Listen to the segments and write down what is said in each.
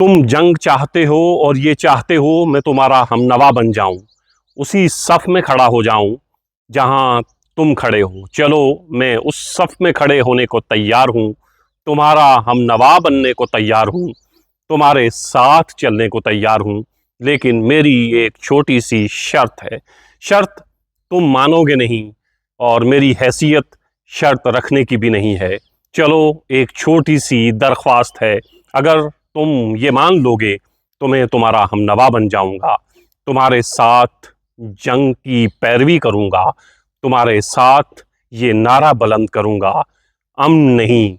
तुम जंग चाहते हो और ये चाहते हो मैं तुम्हारा हमनवा बन जाऊं, उसी सफ में खड़ा हो जाऊं जहां तुम खड़े हो। चलो मैं उस सफ में खड़े होने को तैयार हूं, तुम्हारा हमनवा बनने को तैयार हूं, तुम्हारे साथ चलने को तैयार हूं। लेकिन मेरी एक छोटी सी शर्त है। शर्त तुम मानोगे नहीं और मेरी हैसियत शर्त रखने की भी नहीं है। चलो एक छोटी सी दरख्वास्त है, अगर तुम ये मान लोगे तो मैं तुम्हारा हमनवा बन जाऊंगा, तुम्हारे साथ जंग की पैरवी करूंगा, तुम्हारे साथ ये नारा बुलंद करूंगा, अमन नहीं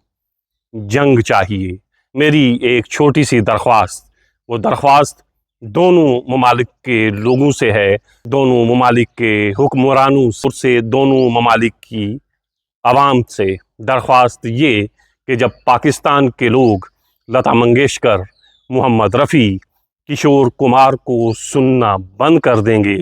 जंग चाहिए। मेरी एक छोटी सी दरख्वास्त, वो दरख्वास्त दोनों ममालिक के लोगों से है, दोनों ममालिक के हुक्मरानों से, दोनों ममालिक की आवाम से। दरख्वास्त ये कि जब पाकिस्तान के लोग लता मंगेशकर, मोहम्मद रफ़ी, किशोर कुमार को सुनना बंद कर देंगे,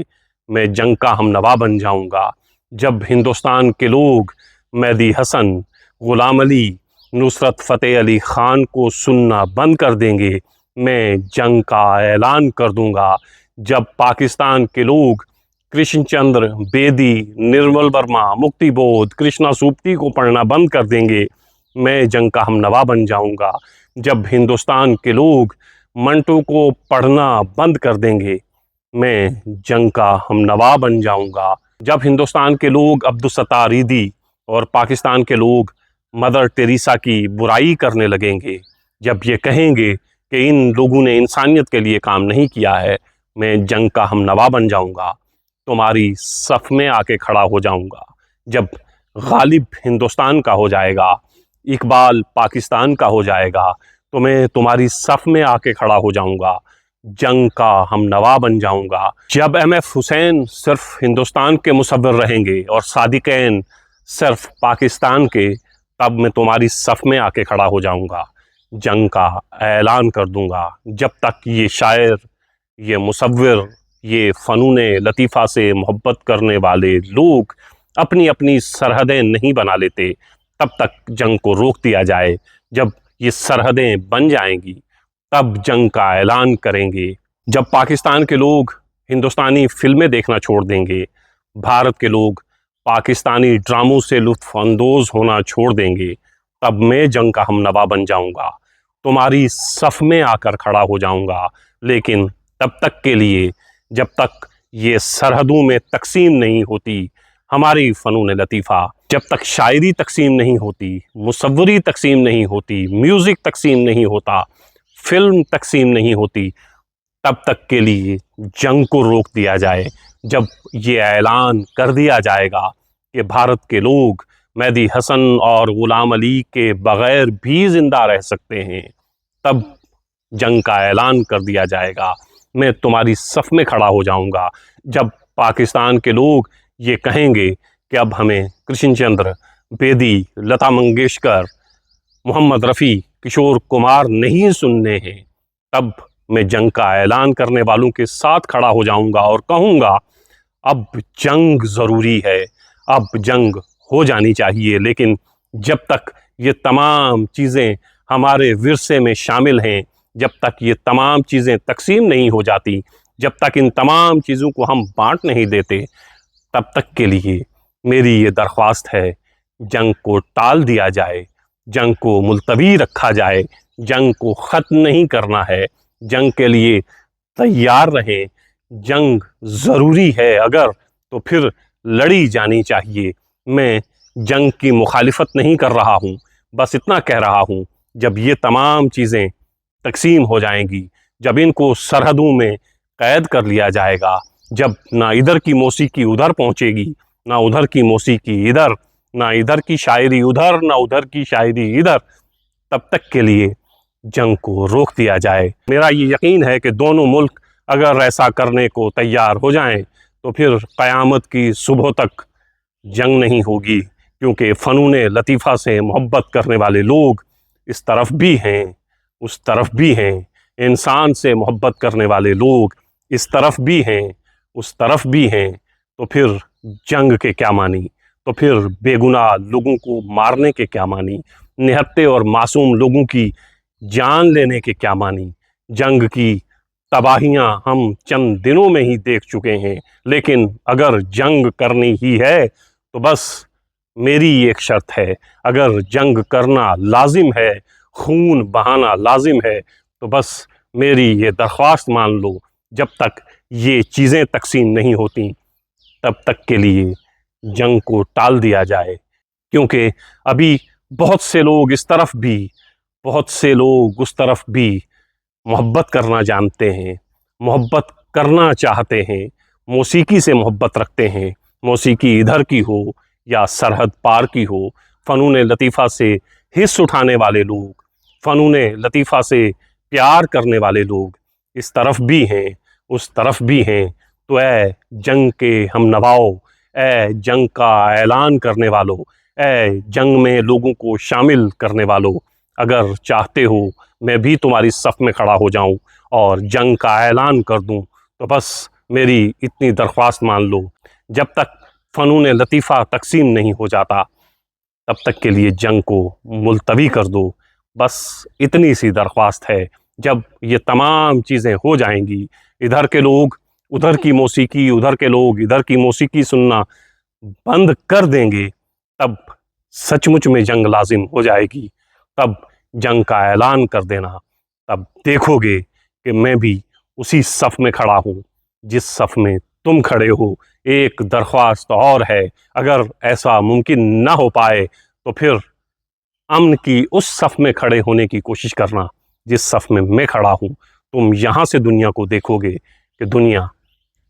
मैं जंग का हमनवा बन जाऊंगा। जब हिंदुस्तान के लोग मेहदी हसन, ग़ुलाम अली, नुसरत फ़तेह अली ख़ान को सुनना बंद कर देंगे, मैं जंग का ऐलान कर दूंगा। जब पाकिस्तान के लोग कृष्ण चंद्र बेदी, निर्मल वर्मा, मुक्ति बोध, कृष्णा सूप्ती को पढ़ना बंद कर देंगे, मैं जंग का हमनवा बन जाऊंगा। जब हिंदुस्तान के लोग मंटो को पढ़ना बंद कर देंगे, मैं जंग का हमनवा बन जाऊंगा। जब हिंदुस्तान के लोग अब्दुल सत्तार ईदी और पाकिस्तान के लोग मदर टेरेसा की बुराई करने लगेंगे, जब ये कहेंगे कि इन लोगों ने इंसानियत के लिए काम नहीं किया है, मैं जंग का हमनवा बन जाऊंगा, तुम्हारी सफ़ में आके खड़ा हो जाऊंगा। जब गालिब हिंदुस्तान का हो जाएगा, इकबाल पाकिस्तान का हो जाएगा, तो मैं तुम्हारी सफ़ में आके खड़ा हो जाऊंगा, जंग का हमनवा बन जाऊंगा। जब MF हुसैन सिर्फ हिंदुस्तान के मुसव्विर रहेंगे और सादिक़ैन सिर्फ पाकिस्तान के, तब मैं तुम्हारी सफ़ में आके खड़ा हो जाऊंगा, जंग का ऐलान कर दूंगा। जब तक ये शायर, ये मुसव्विर, ये फ़नून लतीफ़ा से मोहब्बत करने वाले लोग अपनी अपनी सरहदें नहीं बना लेते, तब तक जंग को रोक दिया जाए। जब ये सरहदें बन जाएंगी, तब जंग का ऐलान करेंगे। जब पाकिस्तान के लोग हिंदुस्तानी फिल्में देखना छोड़ देंगे, भारत के लोग पाकिस्तानी ड्रामों से लुत्फ़ अंदोज़ होना छोड़ देंगे, तब मैं जंग का हमनवा बन जाऊंगा, तुम्हारी सफ़ में आकर खड़ा हो जाऊंगा। लेकिन तब तक के लिए, जब तक ये सरहदों में तकसीम नहीं होती हमारी फ़नून लतीफ़ा, जब तक शायरी तकसीम नहीं होती, मुसव्वरी तकसीम नहीं होती, म्यूज़िक तकसीम नहीं होता, फ़िल्म तकसीम नहीं होती, तब तक के लिए जंग को रोक दिया जाए। जब ये ऐलान कर दिया जाएगा कि भारत के लोग मेहदी हसन और ग़ुलाम अली के बग़ैर भी ज़िंदा रह सकते हैं, तब जंग का ऐलान कर दिया जाएगा, मैं तुम्हारी सफ़ में खड़ा हो जाऊंगा। जब पाकिस्तान के लोग ये कहेंगे कि अब हमें कृष्ण चंद्र बेदी, लता मंगेशकर, मोहम्मद रफ़ी, किशोर कुमार नहीं सुनने हैं, तब मैं जंग का ऐलान करने वालों के साथ खड़ा हो जाऊंगा और कहूँगा, अब जंग ज़रूरी है, अब जंग हो जानी चाहिए। लेकिन जब तक ये तमाम चीज़ें हमारे विरसे में शामिल हैं, जब तक ये तमाम चीज़ें तकसीम नहीं हो जाती, जब तक इन तमाम चीज़ों को हम बांट नहीं देते, तब तक के लिए मेरी ये दरख्वास्त है, जंग को टाल दिया जाए, जंग को मुलतवी रखा जाए, जंग को ख़त्म नहीं करना है, जंग के लिए तैयार रहें। जंग ज़रूरी है अगर, तो फिर लड़ी जानी चाहिए। मैं जंग की मुखालिफत नहीं कर रहा हूँ, बस इतना कह रहा हूँ, जब ये तमाम चीज़ें तकसीम हो जाएंगी, जब इनको सरहदों में कैद कर लिया जाएगा, जब ना इधर की मौसीकी उधर पहुँचेगी, ना उधर की मौसीकी इधर, ना इधर की शायरी उधर, ना उधर की शायरी इधर, तब तक के लिए जंग को रोक दिया जाए। मेरा ये यकीन है कि दोनों मुल्क अगर ऐसा करने को तैयार हो जाएं, तो फिर क़यामत की सुबह तक जंग नहीं होगी, क्योंकि फ़नून लतीफ़ा से मोहब्बत करने वाले लोग इस तरफ भी हैं, उस तरफ भी हैं। इंसान से मोहब्बत करने वाले लोग इस तरफ भी हैं, उस तरफ भी हैं। तो फिर जंग के क्या मानी, तो फिर बेगुनाह लोगों को मारने के क्या मानी, निहत्थे और मासूम लोगों की जान लेने के क्या मानी। जंग की तबाहियां हम चंद दिनों में ही देख चुके हैं, लेकिन अगर जंग करनी ही है तो बस मेरी एक शर्त है, अगर जंग करना लाजिम है, खून बहाना लाजिम है, तो बस मेरी ये दरख्वास्त मान लो, जब तक ये चीज़ें तकसीम नहीं होती तब तक के लिए जंग को टाल दिया जाए। क्योंकि अभी बहुत से लोग इस तरफ भी, बहुत से लोग उस तरफ भी मोहब्बत करना जानते हैं, मोहब्बत करना चाहते हैं, मौसीकी से मोहब्बत रखते हैं, मौसीकी इधर की हो या सरहद पार की हो, फ़नून लतीफ़ा से हिस्स उठाने वाले लोग, फ़नून लतीफ़ा से प्यार करने वाले लोग इस तरफ भी हैं, उस तरफ भी हैं। तो ए जंग के हम नवाओ, ए जंग का ऐलान करने वालों, ए जंग में लोगों को शामिल करने वालों, अगर चाहते हो मैं भी तुम्हारी सफ़ में खड़ा हो जाऊं और जंग का ऐलान कर दूं, तो बस मेरी इतनी दरख्वास्त मान लो, जब तक फ़नून लतीफ़ा तकसीम नहीं हो जाता तब तक के लिए जंग को मुलतवी कर दो। बस इतनी सी दरख्वास्त है। जब ये तमाम चीज़ें हो जाएंगी, इधर के लोग उधर की मौसीकी, उधर के लोग इधर की मौसीकी सुनना बंद कर देंगे, तब सचमुच में जंग लाजिम हो जाएगी। तब जंग का ऐलान कर देना, तब देखोगे कि मैं भी उसी सफ़ में खड़ा हूँ जिस सफ़ में तुम खड़े हो। एक दरख्वास्त और है, अगर ऐसा मुमकिन ना हो पाए तो फिर अमन की उस सफ़ में खड़े होने की कोशिश करना जिस सफ़ में मैं खड़ा हूँ। तुम यहाँ से दुनिया को देखोगे कि दुनिया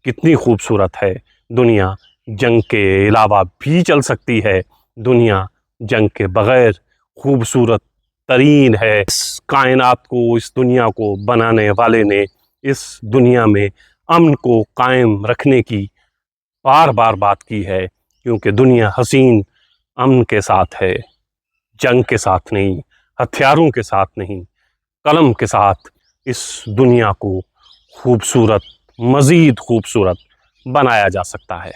कितनी खूबसूरत है, दुनिया जंग के अलावा भी चल सकती है, दुनिया जंग के बग़ैर खूबसूरत तरीन है। इस कायनात को, इस दुनिया को बनाने वाले ने इस दुनिया में अमन को कायम रखने की बार बार बात की है, क्योंकि दुनिया हसीन अमन के साथ है, जंग के साथ नहीं, हथियारों के साथ नहीं, कलम के साथ इस दुनिया को खूबसूरत, मज़ीद खूबसूरत बनाया जा सकता है।